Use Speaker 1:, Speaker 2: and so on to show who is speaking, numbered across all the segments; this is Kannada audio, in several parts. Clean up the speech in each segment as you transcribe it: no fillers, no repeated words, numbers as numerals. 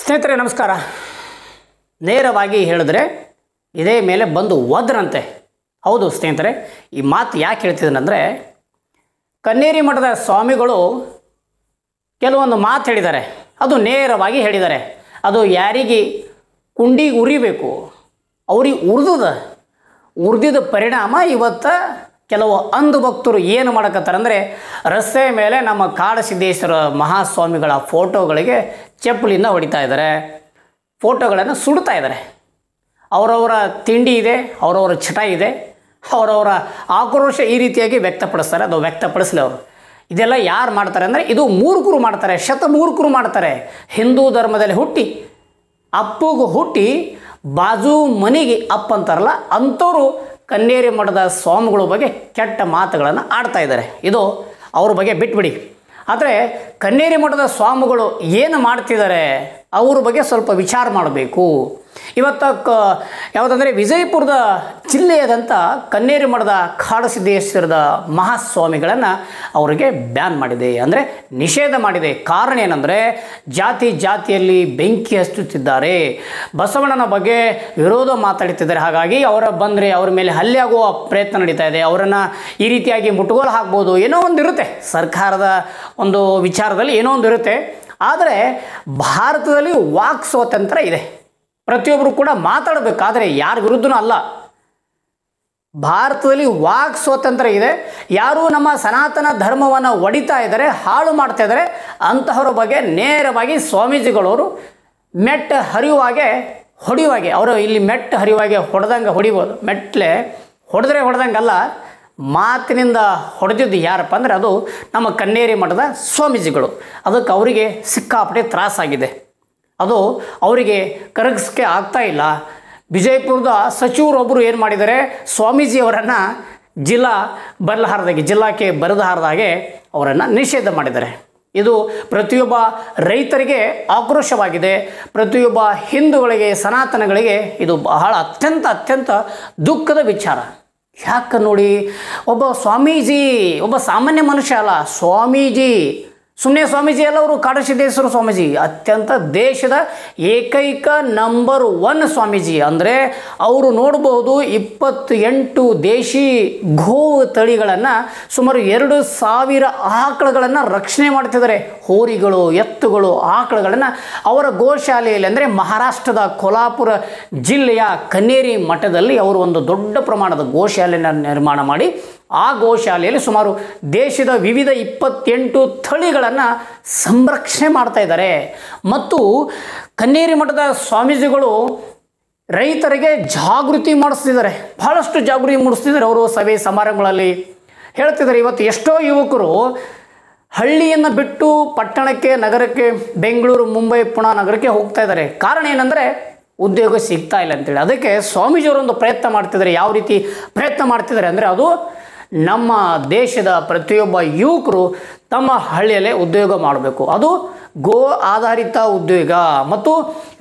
Speaker 1: ಸ್ನೇಹಿತರೆ ನಮಸ್ಕಾರ. ನೇರವಾಗಿ ಹೇಳಿದ್ರೆ ಇದೇ ಮೇಲೆ ಬಂದು ಒದ್ರಂತೆ. ಹೌದು ಸ್ನೇಹಿತರೆ, ಈ ಮಾತು ಯಾಕೆ ಹೇಳ್ತಿದ್ದೀನಂದರೆ, ಕನ್ನೇರಿ ಮಠದ ಸ್ವಾಮಿಗಳು ಕೆಲವೊಂದು ಮಾತು ಹೇಳಿದ್ದಾರೆ. ಅದು ನೇರವಾಗಿ ಹೇಳಿದ್ದಾರೆ. ಅದು ಯಾರಿಗೆ ಕುಂಡಿಗೆ ಉರಿಬೇಕು ಅವ್ರಿಗೆ ಉರಿದಿದ ಪರಿಣಾಮ ಇವತ್ತು ಕೆಲವು ಅಂಧ ಭಕ್ತರು ಏನು ಮಾಡಕತ್ತಾರಂದರೆ, ರಸ್ತೆ ಮೇಲೆ ನಮ್ಮ ಕಾಡಸಿದ್ದೇಶ್ವರ ಮಹಾಸ್ವಾಮಿಗಳ ಫೋಟೋಗಳಿಗೆ ಚಪ್ಪಲಿಂದ ಹೊಡಿತಾ ಇದ್ದಾರೆ, ಫೋಟೋಗಳನ್ನು ಸುಡ್ತಾ ಇದ್ದಾರೆ. ಅವರವರ ತಿಂಡಿ ಇದೆ, ಅವರವರ ಚಟ ಇದೆ, ಅವರವರ ಆಕ್ರೋಶ ಈ ರೀತಿಯಾಗಿ ವ್ಯಕ್ತಪಡಿಸ್ತಾರೆ. ಅದು ವ್ಯಕ್ತಪಡಿಸಲಿ ಅವರು. ಇದೆಲ್ಲ ಯಾರು ಮಾಡ್ತಾರೆ ಅಂದರೆ, ಇದು ಮೂರ್ಖರು ಮಾಡ್ತಾರೆ, ಶತಮೂರ್ಖರು ಮಾಡ್ತಾರೆ. ಹಿಂದೂ ಧರ್ಮದಲ್ಲಿ ಹುಟ್ಟಿ ಅಪ್ಪಗೂ ಹುಟ್ಟಿ ಬಾಜು ಮನೆಗೆ ಅಪ್ಪ ಅಂತಾರಲ್ಲ, ಅಂಥವರು ಕನ್ನೇರಿ ಮಠದ ಸ್ವಾಮಿಗಳ ಬಗ್ಗೆ ಕೆಟ್ಟ ಮಾತುಗಳನ್ನು ಆಡ್ತಾ ಇದ್ದಾರೆ. ಇದು ಅವ್ರ ಬಗ್ಗೆ ಬಿಟ್ಬಿಡಿ. ಆದರೆ ಕನ್ನೇರಿ ಮಠದ ಸ್ವಾಮಿಗಳು ಏನು ಮಾಡ್ತಿದ್ದಾರೆ ಅವ್ರ ಬಗ್ಗೆ ಸ್ವಲ್ಪ ವಿಚಾರ ಮಾಡಬೇಕು. ಇವತ್ತು ಯಾವುದಂದರೆ, ವಿಜಯಪುರದ ಜಿಲ್ಲೆಯಾದಂಥ ಕನ್ನೇರಿ ಮಠದ ಕಾಡಸಿದ್ದೇಶ್ವರದ ಮಹಾಸ್ವಾಮಿಗಳನ್ನು ಅವರಿಗೆ ಬ್ಯಾನ್ ಮಾಡಿದೆ, ಅಂದರೆ ನಿಷೇಧ ಮಾಡಿದೆ. ಕಾರಣ ಏನಂದರೆ, ಜಾತಿಯಲ್ಲಿ ಬೆಂಕಿ ಹಚ್ಚುತ್ತಿದ್ದಾರೆ, ಬಸವಣ್ಣನ ಬಗ್ಗೆ ವಿರೋಧ ಮಾತಾಡುತ್ತಿದ್ದಾರೆ. ಹಾಗಾಗಿ ಬಂದರೆ ಅವರ ಮೇಲೆ ಹಲ್ಲೆ ಆಗುವ ಪ್ರಯತ್ನ ನಡೀತಾ ಇದೆ, ಅವರನ್ನು ಈ ರೀತಿಯಾಗಿ ಮುಟ್ಟುಗೋಲು ಹಾಕ್ಬೋದು, ಏನೋ ಒಂದು ಇರುತ್ತೆ, ಸರ್ಕಾರದ ಒಂದು ವಿಚಾರದಲ್ಲಿ ಏನೋ ಒಂದು ಇರುತ್ತೆ. ಆದರೆ ಭಾರತದಲ್ಲಿ ವಾಕ್ ಸ್ವಾತಂತ್ರ್ಯ ಇದೆ, ಪ್ರತಿಯೊಬ್ಬರು ಕೂಡ ಮಾತಾಡಬೇಕಾದ್ರೆ ಯಾರ ವಿರುದ್ಧನೂ ಅಲ್ಲ. ಭಾರತದಲ್ಲಿ ವಾಕ್ ಸ್ವಾತಂತ್ರ್ಯ ಇದೆ. ಯಾರು ನಮ್ಮ ಸನಾತನ ಧರ್ಮವನ್ನು ಒಡಿತಾ ಇದ್ದಾರೆ, ಹಾಳು ಮಾಡ್ತಾ ಇದ್ದಾರೆ, ಅಂತಹವರ ಬಗ್ಗೆ ನೇರವಾಗಿ ಸ್ವಾಮೀಜಿಗಳವರು ಮೆಟ್ಟ ಹರಿಯುವಾಗೆ ಹೊಡೆಯುವಾಗೆ, ಅವರು ಇಲ್ಲಿ ಮೆಟ್ಟ ಹರಿಯುವಾಗೆ ಹೊಡೆದಂಗೆ ಹೊಡಿಬೋದು. ಮೆಟ್ಲೆ ಹೊಡೆದಂಗಲ್ಲ, ಮಾತಿನಿಂದ ಹೊಡೆದಿದ್ದು ಯಾರಪ್ಪ ಅಂದರೆ ಅದು ನಮ್ಮ ಕನ್ನೇರಿ ಮಠದ ಸ್ವಾಮೀಜಿಗಳು. ಅದಕ್ಕೆ ಅವರಿಗೆ ಸಿಕ್ಕಾಪಟ್ಟೆ ತ್ರಾಸಾಗಿದೆ. ಅದು ಅವರಿಗೆ ಕರಗಿಸೋಕ್ಕೆ ಆಗ್ತಾ ಇಲ್ಲ. ವಿಜಯಪುರದ ಸಚಿವರೊಬ್ಬರು ಏನು ಮಾಡಿದ್ದಾರೆ, ಸ್ವಾಮೀಜಿಯವರನ್ನು ಜಿಲ್ಲಾಕ್ಕೆ ಬರದ ಹಾಗೆ ಅವರನ್ನು ನಿಷೇಧ ಮಾಡಿದ್ದಾರೆ. ಇದು ಪ್ರತಿಯೊಬ್ಬ ರೈತರಿಗೆ ಆಕ್ರೋಶವಾಗಿದೆ, ಪ್ರತಿಯೊಬ್ಬ ಹಿಂದೂಗಳಿಗೆ, ಸನಾತನಗಳಿಗೆ ಇದು ಬಹಳ ಅತ್ಯಂತ ದುಃಖದ ವಿಚಾರ. ಯಾಕೆ ನೋಡಿ, ಒಬ್ಬ ಸ್ವಾಮೀಜಿ, ಒಬ್ಬ ಸಾಮಾನ್ಯ ಮನುಷ್ಯ ಅಲ್ಲ, ಸ್ವಾಮೀಜಿ, ಸುಮ್ಮನೆ ಸ್ವಾಮೀಜಿ ಅಲ್ಲ, ಅವರು ಕಾಡಸಿದ್ದೇಶ್ವರ ಸ್ವಾಮೀಜಿ, ಅತ್ಯಂತ ದೇಶದ ಏಕೈಕ ನಂಬರ್ 1 ಸ್ವಾಮೀಜಿ. ಅಂದರೆ ಅವರು ನೋಡಬಹುದು 28 ದೇಶಿ ಗೋವು ತಳಿಗಳನ್ನು, ಸುಮಾರು 2000 ಆಕಳುಗಳನ್ನು ರಕ್ಷಣೆ ಮಾಡ್ತಿದ್ದಾರೆ. ಹೋರಿಗಳು, ಎತ್ತುಗಳು, ಆಕಳುಗಳನ್ನು ಅವರ ಗೋಶಾಲೆಯಲ್ಲಿ, ಅಂದರೆ ಮಹಾರಾಷ್ಟ್ರದ ಕೊಲ್ಹಾಪುರ ಜಿಲ್ಲೆಯ ಕನ್ನೇರಿ ಮಠದಲ್ಲಿ ಅವರು ಒಂದು ದೊಡ್ಡ ಪ್ರಮಾಣದ ಗೋಶಾಲೆಯನ್ನು ನಿರ್ಮಾಣ ಮಾಡಿ, ಆ ಗೋಶಾಲೆಯಲ್ಲಿ ಸುಮಾರು ದೇಶದ ವಿವಿಧ 28 ತಳಿಗಳನ್ನು ಸಂರಕ್ಷಣೆ ಮಾಡ್ತಾ ಇದ್ದಾರೆ. ಮತ್ತು ಕನ್ನೇರಿ ಮಠದ ಸ್ವಾಮೀಜಿಗಳು ರೈತರಿಗೆ ಜಾಗೃತಿ ಮಾಡಿಸ್ತಿದ್ದಾರೆ, ಬಹಳಷ್ಟು ಜಾಗೃತಿ ಮೂಡಿಸ್ತಿದ್ದಾರೆ. ಅವರು ಸಭೆ ಸಮಾರಂಭಗಳಲ್ಲಿ ಹೇಳ್ತಿದ್ದಾರೆ. ಇವತ್ತು ಎಷ್ಟೋ ಯುವಕರು ಹಳ್ಳಿಯನ್ನು ಬಿಟ್ಟು ಪಟ್ಟಣಕ್ಕೆ, ನಗರಕ್ಕೆ, ಬೆಂಗಳೂರು, ಮುಂಬೈ, ಪುಣೆ ನಗರಕ್ಕೆ ಹೋಗ್ತಾ ಇದ್ದಾರೆ. ಕಾರಣ ಏನಂದರೆ, ಉದ್ಯೋಗ ಸಿಗ್ತಾ ಇಲ್ಲ ಅಂತೇಳಿ. ಅದಕ್ಕೆ ಸ್ವಾಮೀಜಿಯವರೊಂದು ಪ್ರಯತ್ನ ಮಾಡ್ತಿದ್ದಾರೆ. ಯಾವ ರೀತಿ ಪ್ರಯತ್ನ ಮಾಡ್ತಿದ್ದಾರೆ ಅಂದರೆ, ಅದು ನಮ್ಮ ದೇಶದ ಪ್ರತಿಯೊಬ್ಬ ಯುವಕರು ತಮ್ಮ ಹಳ್ಳಿಯಲ್ಲೇ ಉದ್ಯೋಗ ಮಾಡಬೇಕು. ಅದು ಗೋ ಆಧಾರಿತ ಉದ್ಯೋಗ ಮತ್ತು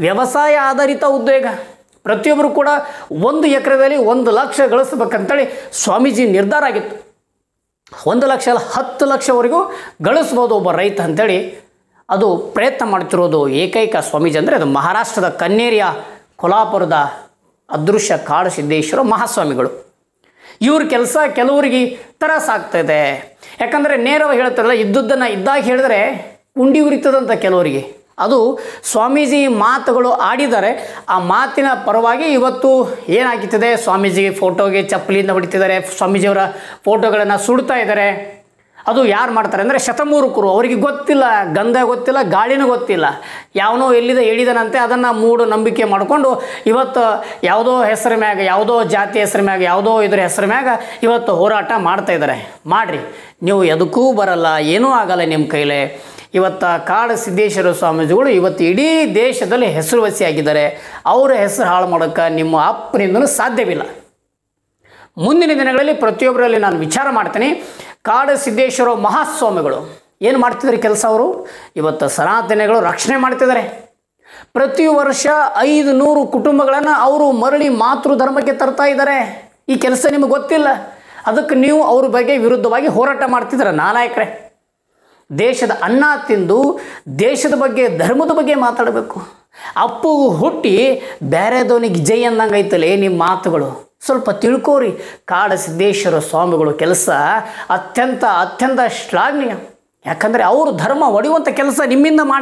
Speaker 1: ವ್ಯವಸಾಯ ಆಧಾರಿತ ಉದ್ಯೋಗ. ಪ್ರತಿಯೊಬ್ಬರು ಕೂಡ 1 ಎಕರೆದಲ್ಲಿ 1 ಲಕ್ಷ ಗಳಿಸ್ಬೇಕಂತೇಳಿ ಸ್ವಾಮೀಜಿ ನಿರ್ಧಾರ ಆಗಿತ್ತು. 1 ಲಕ್ಷ ಅಲ್ಲ, 10 ಲಕ್ಷವರೆಗೂ ಗಳಿಸ್ಬೋದು ಒಬ್ಬ ರೈತ ಅಂಥೇಳಿ ಅದು ಪ್ರಯತ್ನ ಮಾಡ್ತಿರೋದು ಏಕೈಕ ಸ್ವಾಮೀಜಿ ಅಂದರೆ ಅದು ಮಹಾರಾಷ್ಟ್ರದ ಕನ್ನೇರಿಯ ಕೊಲ್ಹಾಪುರದ ಅದೃಶ್ಯ ಕಾಡಸಿದ್ದೇಶ್ವರ ಮಹಾಸ್ವಾಮಿಗಳು. ಇವ್ರ ಕೆಲಸ ಕೆಲವರಿಗೆ ತ್ರಾಸಾಗ್ತಾಯಿದೆ. ಯಾಕಂದರೆ ನೇರವಾಗಿ ಹೇಳ್ತಾರಲ್ಲ, ಇದ್ದದ್ದನ್ನು ಇದ್ದಾಗ ಹೇಳಿದ್ರೆ ಉಂಡಿ ಉರಿತದಂಥ ಕೆಲವರಿಗೆ. ಅದು ಸ್ವಾಮೀಜಿ ಮಾತುಗಳು ಆಡಿದ್ದಾರೆ. ಆ ಮಾತಿನ ಪರವಾಗಿ ಇವತ್ತು ಏನಾಗ್ತಿದೆ, ಸ್ವಾಮೀಜಿ ಫೋಟೋಗೆ ಚಪ್ಪಲಿಯಿಂದ ಹೊಡಿತಿದ್ದಾರೆ, ಸ್ವಾಮೀಜಿಯವರ ಫೋಟೋಗಳನ್ನು ಸುಡ್ತಾ ಇದ್ದಾರೆ. ಅದು ಯಾರು ಮಾಡ್ತಾರೆ ಅಂದರೆ ಶತಮೂರ್ಖರು. ಅವರಿಗೆ ಗೊತ್ತಿಲ್ಲ, ಗಂಧ ಗೊತ್ತಿಲ್ಲ, ಗಾಳಿನೂ ಗೊತ್ತಿಲ್ಲ, ಯಾವನೋ ಎಲ್ಲಿದೆ ಹೇಳಿದನಂತೆ ಅದನ್ನು ಮೂಢನಂಬಿಕೆ ಮಾಡಿಕೊಂಡು ಇವತ್ತು ಯಾವುದೋ ಹೆಸರು ಮ್ಯಾಗ, ಯಾವುದೋ ಜಾತಿ ಹೆಸರು ಮ್ಯಾಗ, ಯಾವುದೋ ಇದ್ರ ಹೆಸರು ಮ್ಯಾಗ ಇವತ್ತು ಹೋರಾಟ ಮಾಡ್ತಾಯಿದ್ದಾರೆ. ಮಾಡಿರಿ, ನೀವು ಎದಕ್ಕೂ ಬರಲ್ಲ, ಏನೂ ಆಗಲ್ಲ ನಿಮ್ಮ ಕೈಲೇ. ಇವತ್ತು ಕಾಡಸಿದ್ದೇಶ್ವರ ಸ್ವಾಮೀಜಿಗಳು ಇವತ್ತು ಇಡೀ ದೇಶದಲ್ಲಿ ಹೆಸರುವಾಸಿಯಾಗಿದ್ದಾರೆ. ಅವರ ಹೆಸರು ಹಾಳು ಮಾಡೋಕ್ಕೆ ನಿಮ್ಮ ಅಪ್ಪನಿಂದಲೂ ಸಾಧ್ಯವಿಲ್ಲ. ಮುಂದಿನ ದಿನಗಳಲ್ಲಿ ಪ್ರತಿಯೊಬ್ಬರಲ್ಲಿ ನಾನು ವಿಚಾರ ಮಾಡ್ತೀನಿ. ಕಾಡಸಿದ್ದೇಶ್ವರ ಮಹಾಸ್ವಾಮಿಗಳು ಏನು ಮಾಡ್ತಿದ್ದಾರೆ ಕೆಲಸ, ಅವರು ಇವತ್ತು ಸನಾತನಿಗಳು ರಕ್ಷಣೆ ಮಾಡ್ತಿದ್ದಾರೆ. ಪ್ರತಿ ವರ್ಷ 500 ಕುಟುಂಬಗಳನ್ನು ಅವರು ಮರಳಿ ಮಾತೃ ಧರ್ಮಕ್ಕೆ ತರ್ತಾ ಇದ್ದಾರೆ. ಈ ಕೆಲಸ ನಿಮಗೆ ಗೊತ್ತಿಲ್ಲ, ಅದಕ್ಕೆ ನೀವು ಅವ್ರ ಬಗ್ಗೆ ವಿರುದ್ಧವಾಗಿ ಹೋರಾಟ ಮಾಡ್ತಿದ್ದಾರೆ. ನಾಲಾಯಕರೇ, ದೇಶದ ಅನ್ನ ತಿಂದು ದೇಶದ ಬಗ್ಗೆ ಧರ್ಮದ ಬಗ್ಗೆ ಮಾತಾಡಬೇಕು. ಅಪ್ಪು ಹುಟ್ಟಿ ಬೇರೆದವನಿಗೆ ಜೈ ಅಂದಂಗೆ ಐತಲೇ ನಿಮ್ಮ ಮಾತುಗಳು. ಸ್ವಲ್ಪ ತಿಳ್ಕೋರಿ. ಕಾಡಸಿದ್ದೇಶ್ವರ ಸ್ವಾಮಿಗಳು ಕೆಲಸ ಅತ್ಯಂತ ಶ್ಲಾಘನೀಯ. ಯಾಕಂದರೆ ಅವರು ಧರ್ಮ ಒಡೆಯುವಂಥ ಕೆಲಸ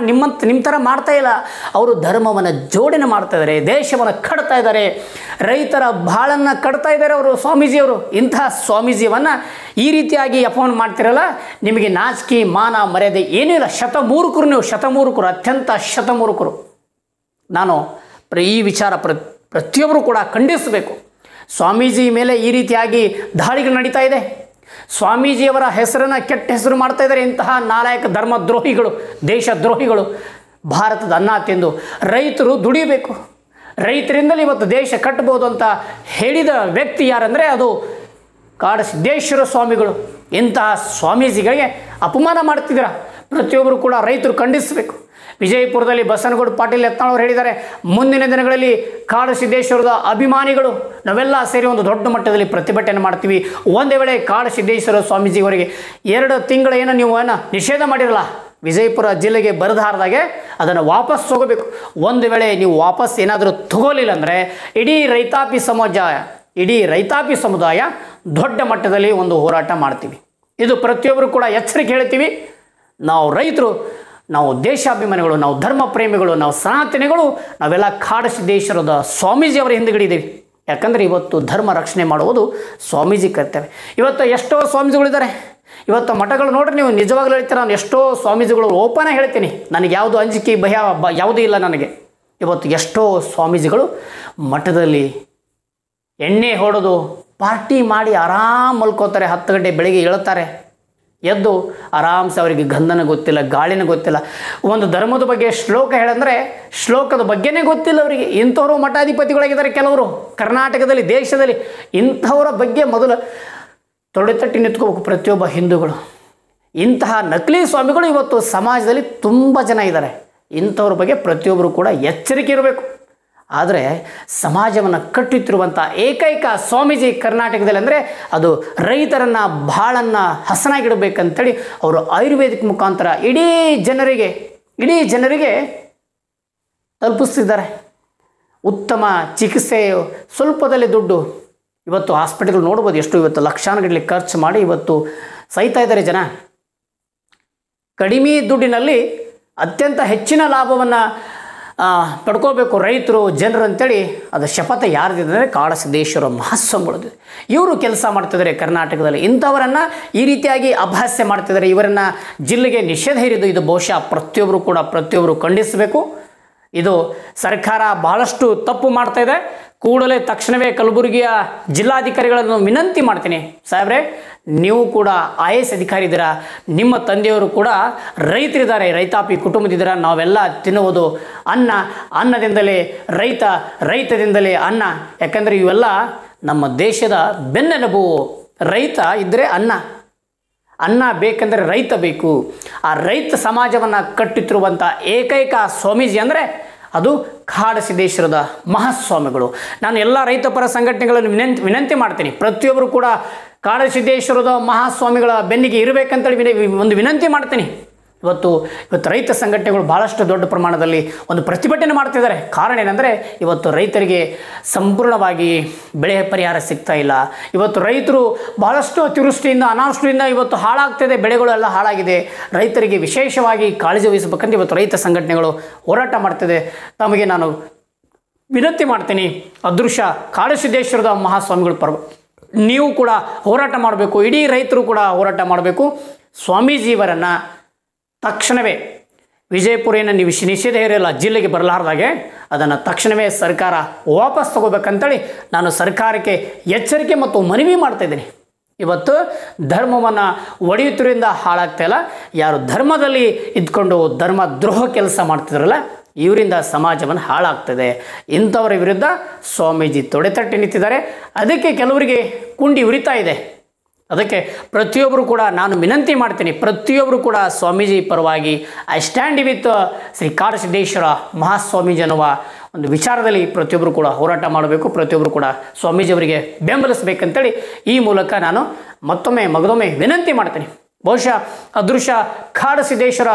Speaker 1: ನಿಮ್ಮ ಥರ ಮಾಡ್ತಾ ಇಲ್ಲ. ಅವರು ಧರ್ಮವನ್ನು ಜೋಡಣೆ ಮಾಡ್ತಾ ಇದ್ದಾರೆ, ದೇಶವನ್ನು ಕಟ್ತಾ ಇದ್ದಾರೆ, ರೈತರ ಬಾಳನ್ನು ಕಟ್ತಾ ಇದ್ದಾರೆ ಅವರು ಸ್ವಾಮೀಜಿಯವರು. ಇಂತಹ ಸ್ವಾಮೀಜಿಯನ್ನು ಈ ರೀತಿಯಾಗಿ ಅಪಮಾನ ಮಾಡ್ತಿರಲ್ಲ, ನಿಮಗೆ ನಾಚಿಕೆ ಮಾನ ಮರ್ಯಾದೆ ಏನೂ ಇಲ್ಲ. ಶತಮೂರ್ಖರು ನೀವು, ಶತಮೂರ್ಖರು, ಅತ್ಯಂತ ಶತಮೂರ್ಖರು. ನಾನು ಈ ವಿಚಾರ ಪ್ರತಿಯೊಬ್ಬರು ಕೂಡ ಖಂಡಿಸಬೇಕು. ಸ್ವಾಮೀಜಿ ಮೇಲೆ ಈ ರೀತಿಯಾಗಿ ದಾಳಿಗಳು ನಡೀತಾ ಇದೆ. ಸ್ವಾಮೀಜಿಯವರ ಹೆಸರನ್ನು ಕೆಟ್ಟ ಹೆಸರು ಮಾಡ್ತಾ ಇದ್ದಾರೆ ಇಂತಹ ನಾಲಾಯಕ ಧರ್ಮದ್ರೋಹಿಗಳು, ದೇಶದ್ರೋಹಿಗಳು. ಭಾರತದ ಅನ್ನ ತಿಂದು ರೈತರು ದುಡಿಬೇಕು, ರೈತರಿಂದಲೇ ಇವತ್ತು ದೇಶ ಕಟ್ಟಬಹುದು ಅಂತ ಹೇಳಿದ ವ್ಯಕ್ತಿ ಯಾರಂದರೆ ಅದು ಕಾಡಸಿದ್ದೇಶ್ವರ ಸ್ವಾಮಿಗಳು. ಇಂತಹ ಸ್ವಾಮೀಜಿಗಳಿಗೆ ಅಪಮಾನ ಮಾಡ್ತಿದ್ದೀರ. ಪ್ರತಿಯೊಬ್ಬರು ಕೂಡ ರೈತರು ಖಂಡಿಸಬೇಕು. ವಿಜಯಪುರದಲ್ಲಿ ಬಸನಗೌಡ ಪಾಟೀಲ್ ಯತ್ನಾಳ್ ಹೇಳಿದ್ದಾರೆ, ಮುಂದಿನ ದಿನಗಳಲ್ಲಿ ಕಾಡಸಿದ್ದೇಶ್ವರದ ಅಭಿಮಾನಿಗಳು ನಾವೆಲ್ಲ ಸೇರಿ ಒಂದು ದೊಡ್ಡ ಮಟ್ಟದಲ್ಲಿ ಪ್ರತಿಭಟನೆ ಮಾಡ್ತೀವಿ. ಒಂದೇ ವೇಳೆ ಕಾಡಸಿದ್ದೇಶ್ವರ ಸ್ವಾಮೀಜಿಯವರಿಗೆ 2 ತಿಂಗಳ ನೀವು ನಿಷೇಧ ಮಾಡಿರಲ್ಲ, ವಿಜಯಪುರ ಜಿಲ್ಲೆಗೆ ಬರದಾರದಾಗೆ ಅದನ್ನು ವಾಪಸ್ ತಗೋಬೇಕು. ಒಂದು ವೇಳೆ ನೀವು ವಾಪಸ್ ಏನಾದರೂ ತಗೋಲಿಲ್ಲ ಅಂದರೆ ಇಡೀ ರೈತಾಪಿ ಸಮುದಾಯ ದೊಡ್ಡ ಮಟ್ಟದಲ್ಲಿ ಒಂದು ಹೋರಾಟ ಮಾಡ್ತೀವಿ. ಇದು ಪ್ರತಿಯೊಬ್ಬರು ಕೂಡ ಎಚ್ಚರಿಕೆ ಹೇಳ್ತೀವಿ. ನಾವು ರೈತರು, ನಾವು ದೇಶಾಭಿಮಾನಿಗಳು, ನಾವು ಧರ್ಮ ಪ್ರೇಮಿಗಳು, ನಾವು ಸನಾತನಿಗಳು, ನಾವೆಲ್ಲ ಕಾಡಸಿದ್ದೇಶ್ವರದ ಸ್ವಾಮೀಜಿಯವರ ಹಿಂದುಗಡಿದ್ದೀವಿ. ಯಾಕಂದರೆ ಇವತ್ತು ಧರ್ಮ ರಕ್ಷಣೆ ಮಾಡುವುದು ಸ್ವಾಮೀಜಿ ಕರ್ತವ್ಯ. ಇವತ್ತು ಎಷ್ಟೋ ಸ್ವಾಮೀಜಿಗಳಿದ್ದಾರೆ. ಇವತ್ತು ಮಠಗಳು ನೋಡ್ರಿ, ನೀವು ನಿಜವಾಗ್ಲೂ ಹೇಳ್ತೀರ. ನಾನು ಎಷ್ಟೋ ಸ್ವಾಮೀಜಿಗಳು ಓಪನ್ ಹೇಳ್ತೀನಿ, ನನಗೆ ಯಾವುದು ಅಂಜಿಕೆ ಭಯ ಯಾವುದೂ ಇಲ್ಲ ನನಗೆ. ಇವತ್ತು ಎಷ್ಟೋ ಸ್ವಾಮೀಜಿಗಳು ಮಠದಲ್ಲಿ ಎಣ್ಣೆ ಹೊಡೆದು ಪಾರ್ಟಿ ಮಾಡಿ ಆರಾಮ್ ಮಲ್ಕೋತಾರೆ. 10 ಗಂಟೆ ಬೆಳಿಗ್ಗೆ ಏಳ್ತಾರೆ, ಎದ್ದು ಆರಾಮ್ಸೆ. ಅವರಿಗೆ ಗಂಧನ ಗೊತ್ತಿಲ್ಲ, ಗಾಳಿನ ಗೊತ್ತಿಲ್ಲ. ಒಂದು ಧರ್ಮದ ಬಗ್ಗೆ ಶ್ಲೋಕ ಹೇಳಂದರೆ ಶ್ಲೋಕದ ಬಗ್ಗೆನೇ ಗೊತ್ತಿಲ್ಲ ಅವರಿಗೆ. ಇಂಥವರು ಮಠಾಧಿಪತಿಗಳಾಗಿದ್ದಾರೆ ಕೆಲವರು ಕರ್ನಾಟಕದಲ್ಲಿ, ದೇಶದಲ್ಲಿ. ಇಂಥವರ ಬಗ್ಗೆ ಮೊದಲು ತೊಡೆತಟ್ಟಿ ನಿಂತ್ಕೋಬೇಕು ಪ್ರತಿಯೊಬ್ಬ ಹಿಂದೂಗಳು. ಇಂತಹ ನಕಲಿ ಸ್ವಾಮಿಗಳು ಇವತ್ತು ಸಮಾಜದಲ್ಲಿ ತುಂಬ ಜನ ಇದ್ದಾರೆ. ಇಂಥವ್ರ ಬಗ್ಗೆ ಪ್ರತಿಯೊಬ್ಬರು ಕೂಡ ಎಚ್ಚರಿಕೆ ಇರಬೇಕು. ಆದರೆ ಸಮಾಜವನ್ನು ಕಟ್ಟುತ್ತಿರುವಂಥ ಏಕೈಕ ಸ್ವಾಮೀಜಿ ಕರ್ನಾಟಕದಲ್ಲಿ ಅಂದರೆ ಅದು ರೈತರನ್ನು ಬಾಳನ್ನು ಹಸನಾಗಿಡಬೇಕಂತೇಳಿ ಅವರು ಆಯುರ್ವೇದಿಕ್ ಮುಖಾಂತರ ಇಡೀ ಜನರಿಗೆ ತಲುಪಿಸ್ತಿದ್ದಾರೆ. ಉತ್ತಮ ಚಿಕಿತ್ಸೆ, ಸ್ವಲ್ಪದಲ್ಲಿ ದುಡ್ಡು. ಇವತ್ತು ಹಾಸ್ಪಿಟಲ್ ನೋಡ್ಬೋದು, ಎಷ್ಟು ಇವತ್ತು ಲಕ್ಷಾನುಗಟ್ಟಲೆ ಖರ್ಚು ಮಾಡಿ ಇವತ್ತು ಸಾಯ್ತಾ ಇದ್ದಾರೆ ಜನ. ಕಡಿಮೆ ದುಡ್ಡಿನಲ್ಲಿ ಅತ್ಯಂತ ಹೆಚ್ಚಿನ ಲಾಭವನ್ನು ಪಡ್ಕೋಬೇಕು ರೈತರು, ಜನರು ಅಂತೇಳಿ ಅದು ಶಪಥ ಯಾರ್ದಿದ್ದಾರೆ? ಕಾಡಸಿದ್ದೇಶ್ವರ ಮಹಾಸ್ವಾಮಿಗಳದ್ದು. ಇವರು ಕೆಲಸ ಮಾಡ್ತಿದ್ದಾರೆ ಕರ್ನಾಟಕದಲ್ಲಿ. ಇಂಥವರನ್ನು ಈ ರೀತಿಯಾಗಿ ಅಪಹಾಸ್ಯ ಮಾಡ್ತಿದ್ದಾರೆ. ಇವರನ್ನು ಜಿಲ್ಲೆಗೆ ನಿಷೇಧ ಹೇರಿದ್ದು ಇದು ಬಹುಶಃ ಪ್ರತಿಯೊಬ್ಬರು ಖಂಡಿಸಬೇಕು. ಇದು ಸರ್ಕಾರ ಬಹಳಷ್ಟು ತಪ್ಪು ಮಾಡ್ತಾ ಇದೆ. ಕೂಡಲೇ ತಕ್ಷಣವೇ ಕಲಬುರಗಿಯ ಜಿಲ್ಲಾಧಿಕಾರಿಗಳನ್ನು ವಿನಂತಿ ಮಾಡ್ತೀನಿ, ಸಾಹೇಬ್ರೆ ನೀವು ಕೂಡ IAS ಅಧಿಕಾರಿ ಇದ್ದೀರಾ, ನಿಮ್ಮ ತಂದೆಯವರು ಕೂಡ ರೈತರಿದ್ದಾರೆ, ರೈತಾಪಿ ಕುಟುಂಬದಿದ್ದೀರ. ನಾವೆಲ್ಲ ತಿನ್ನುವುದು ಅನ್ನದಿಂದಲೇ ರೈತದಿಂದಲೇ ಅನ್ನ. ಯಾಕಂದರೆ ಇವೆಲ್ಲ ನಮ್ಮ ದೇಶದ ಬೆನ್ನೆಲುಬು. ರೈತ ಇದ್ದರೆ ಅನ್ನ ಬೇಕೆಂದರೆ ರೈತ ಬೇಕು. ಆ ರೈತ ಸಮಾಜವನ್ನು ಕಟ್ಟುತ್ತಿರುವಂಥ ಏಕೈಕ ಸ್ವಾಮೀಜಿ ಅಂದರೆ ಅದು ಕಾಡಸಿದ್ದೇಶ್ವರದ ಮಹಾಸ್ವಾಮಿಗಳು. ನಾನು ಎಲ್ಲ ರೈತ ಪರ ಸಂಘಟನೆಗಳನ್ನು ವಿನಂತಿ ಮಾಡ್ತೀನಿ, ಪ್ರತಿಯೊಬ್ಬರು ಕೂಡ ಕಾಡಸಿದ್ದೇಶ್ವರದ ಮಹಾಸ್ವಾಮಿಗಳ ಬೆನ್ನಿಗೆ ಇರಬೇಕಂತೇಳಿ ಒಂದು ವಿನಂತಿ ಮಾಡ್ತೀನಿ. ಇವತ್ತು ರೈತ ಸಂಘಟನೆಗಳು ಭಾಳಷ್ಟು ದೊಡ್ಡ ಪ್ರಮಾಣದಲ್ಲಿ ಒಂದು ಪ್ರತಿಭಟನೆ ಮಾಡ್ತಿದ್ದಾರೆ. ಕಾರಣ ಏನಂದರೆ ಇವತ್ತು ರೈತರಿಗೆ ಸಂಪೂರ್ಣವಾಗಿ ಬೆಳೆ ಪರಿಹಾರ ಸಿಗ್ತಾ ಇಲ್ಲ. ಇವತ್ತು ರೈತರು ಭಾಳಷ್ಟು ಅತಿವೃಷ್ಟಿಯಿಂದ ಅನಾವೃಷ್ಟಿಯಿಂದ ಇವತ್ತು ಹಾಳಾಗ್ತಿದೆ, ಬೆಳೆಗಳೆಲ್ಲ ಹಾಳಾಗಿದೆ. ರೈತರಿಗೆ ವಿಶೇಷವಾಗಿ ಕಾಳಜಿ ವಹಿಸಬೇಕಂತ ಇವತ್ತು ರೈತ ಸಂಘಟನೆಗಳು ಹೋರಾಟ ಮಾಡ್ತಿದೆ. ತಮಗೆ ನಾನು ವಿನಂತಿ ಮಾಡ್ತೀನಿ, ಅದೃಶ್ಯ ಕಾಡಸಿದ್ದೇಶ್ವರದ ಮಹಾಸ್ವಾಮಿಗಳು ನೀವು ಕೂಡ ಹೋರಾಟ ಮಾಡಬೇಕು, ಇಡೀ ರೈತರು ಕೂಡ ಹೋರಾಟ ಮಾಡಬೇಕು. ಸ್ವಾಮೀಜಿಯವರನ್ನು ತಕ್ಷಣವೇ ವಿಜಯಪುರ ಏನು ನೀವು ನಿಷೇಧ ಹೇರಿಲ್ಲ ಜಿಲ್ಲೆಗೆ ಬರಲಾರ್ದಾಗೆ ಅದನ್ನು ತಕ್ಷಣವೇ ಸರ್ಕಾರ ವಾಪಸ್ ತಗೋಬೇಕಂತೇಳಿ ನಾನು ಸರ್ಕಾರಕ್ಕೆ ಎಚ್ಚರಿಕೆ ಮತ್ತು ಮನವಿ ಮಾಡ್ತಾಯಿದ್ದೀನಿ. ಇವತ್ತು ಧರ್ಮವನ್ನು ಒಡೆಯುತ್ತಿರಿಂದ ಹಾಳಾಗ್ತಾ ಇಲ್ಲ, ಯಾರು ಧರ್ಮದಲ್ಲಿ ಇದ್ಕೊಂಡು ಧರ್ಮ ದ್ರೋಹ ಕೆಲಸ ಮಾಡ್ತಿದ್ರಲ್ಲ ಇವರಿಂದ ಸಮಾಜವನ್ನು ಹಾಳಾಗ್ತದೆ. ಇಂಥವರ ವಿರುದ್ಧ ಸ್ವಾಮೀಜಿ ತೊಡೆತಟ್ಟಿ ನಿಂತಿದ್ದಾರೆ. ಅದಕ್ಕೆ ಕೆಲವರಿಗೆ ಕುಂಡಿ ಉರಿತಾ ಇದೆ. ಅದಕ್ಕೆ ಪ್ರತಿಯೊಬ್ಬರು ಕೂಡ ನಾನು ವಿನಂತಿ ಮಾಡ್ತೀನಿ, ಪ್ರತಿಯೊಬ್ಬರು ಕೂಡ ಸ್ವಾಮೀಜಿ ಪರವಾಗಿ I stand with Shri Kadasiddeshwara Mahaswamiji ಅನ್ನುವ ಒಂದು ವಿಚಾರದಲ್ಲಿ ಪ್ರತಿಯೊಬ್ಬರು ಕೂಡ ಹೋರಾಟ ಮಾಡಬೇಕು. ಪ್ರತಿಯೊಬ್ಬರು ಕೂಡ ಸ್ವಾಮೀಜಿಯವರಿಗೆ ಬೆಂಬಲಿಸಬೇಕಂತೇಳಿ ಈ ಮೂಲಕ ನಾನು ಮಗದೊಮ್ಮೆ ವಿನಂತಿ ಮಾಡ್ತೀನಿ. ಬಹುಶಃ ಅದೃಶ್ಯ ಕಾಡಸಿದ್ದೇಶ್ವರ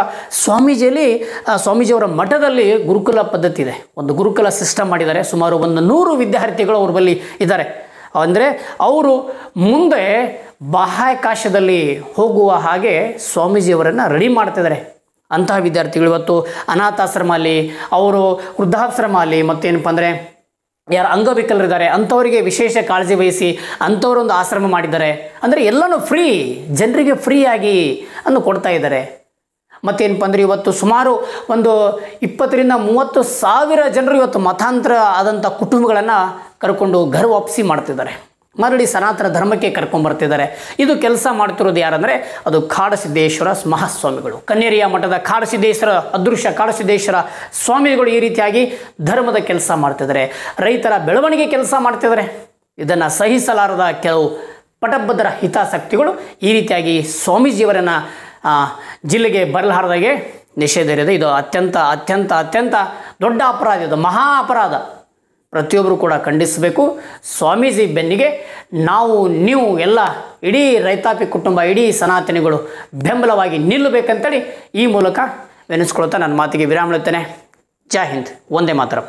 Speaker 1: ಸ್ವಾಮೀಜಿಯವರ ಮಠದಲ್ಲಿ ಗುರುಕುಲ ಪದ್ಧತಿ ಇದೆ. ಒಂದು ಗುರುಕುಲ ಸಿಸ್ಟಮ್ ಮಾಡಿದ್ದಾರೆ. ಸುಮಾರು 100 ವಿದ್ಯಾರ್ಥಿಗಳು ಅವ್ರ ಬಳಿ ಇದ್ದಾರೆ. ಅಂದರೆ ಅವರು ಮುಂದೆ ಬಾಹ್ಯಾಕಾಶದಲ್ಲಿ ಹೋಗುವ ಹಾಗೆ ಸ್ವಾಮೀಜಿಯವರನ್ನು ರೆಡಿ ಮಾಡ್ತಿದ್ದಾರೆ. ಅಂತಹ ವಿದ್ಯಾರ್ಥಿಗಳು ಇವತ್ತು ಅನಾಥಾಶ್ರಮ ಅಲ್ಲಿ, ಅವರು ವೃದ್ಧಾಶ್ರಮ ಅಲ್ಲಿ, ಮತ್ತೇನಪ್ಪ ಅಂದರೆ ಯಾರು ಅಂಗವಿಕಲರಿದ್ದಾರೆ ಅಂಥವರಿಗೆ ವಿಶೇಷ ಕಾಳಜಿ ವಹಿಸಿ ಅಂಥವರೊಂದು ಆಶ್ರಮ ಮಾಡಿದ್ದಾರೆ. ಅಂದರೆ ಎಲ್ಲನೂ ಫ್ರೀ, ಜನರಿಗೆ ಫ್ರೀಯಾಗಿ ಅನ್ನು ಕೊಡ್ತಾ ಇದ್ದಾರೆ. ಮತ್ತೇನಪ್ಪ ಅಂದರೆ ಇವತ್ತು ಸುಮಾರು ಒಂದು 20ರಿಂದ 30 ಸಾವಿರ ಜನರು ಇವತ್ತು ಮತಾಂತರ ಆದಂಥ ಕುಟುಂಬಗಳನ್ನು ಕರ್ಕೊಂಡು ಘರ ವಾಪಸಿ ಮಾಡ್ತಿದ್ದಾರೆ. ಮರಳಿ ಸನಾತನ ಧರ್ಮಕ್ಕೆ ಕರ್ಕೊಂಡ್ಬರ್ತಿದ್ದಾರೆ. ಇದು ಕೆಲಸ ಮಾಡ್ತಿರೋದು ಯಾರಂದರೆ ಅದು ಕಾಡಸಿದ್ದೇಶ್ವರ ಮಹಾಸ್ವಾಮಿಗಳು, ಕನ್ನೇರಿಯ ಮಠದ ಕಾಡಸಿದ್ದೇಶ್ವರ ಅದೃಶ್ಯ ಕಾಡಸಿದ್ದೇಶ್ವರ ಸ್ವಾಮಿಗಳು ಈ ರೀತಿಯಾಗಿ ಧರ್ಮದ ಕೆಲಸ ಮಾಡ್ತಿದ್ದಾರೆ, ರೈತರ ಬೆಳವಣಿಗೆ ಕೆಲಸ ಮಾಡ್ತಿದ್ದಾರೆ. ಇದನ್ನು ಸಹಿಸಲಾರದ ಕೆಲವು ಪಟಬದ್ಧರ ಹಿತಾಸಕ್ತಿಗಳು ಈ ರೀತಿಯಾಗಿ ಸ್ವಾಮೀಜಿಯವರನ್ನು ಜಿಲ್ಲೆಗೆ ಬರಲಾರದಾಗೆ ನಿಷೇಧ ಇದೆ. ಇದು ಅತ್ಯಂತ ಅತ್ಯಂತ ಅತ್ಯಂತ ದೊಡ್ಡ ಅಪರಾಧ, ಇದು ಮಹಾ ಅಪರಾಧ. ಪ್ರತಿಯೊಬ್ಬರು ಕೂಡ ಖಂಡಿಸಬೇಕು. ಸ್ವಾಮೀಜಿ ಬೆನ್ನಿಗೆ ನೀವು ಎಲ್ಲ ಇಡೀ ರೈತಾಪಿ ಕುಟುಂಬ, ಇಡೀ ಸನಾತನಿಗಳು ಬೆಂಬಲವಾಗಿ ನಿಲ್ಲಬೇಕಂತೇಳಿ ಈ ಮೂಲಕ ವಿನಿಸ್ಕೊಳ್ತಾ ನನ್ನ ಮಾತಿಗೆ ವಿರಾಮ ನೀಡುತ್ತೇನೆ. ಜೈ ಹಿಂದ್, ವಂದೇ ಮಾತರಂ.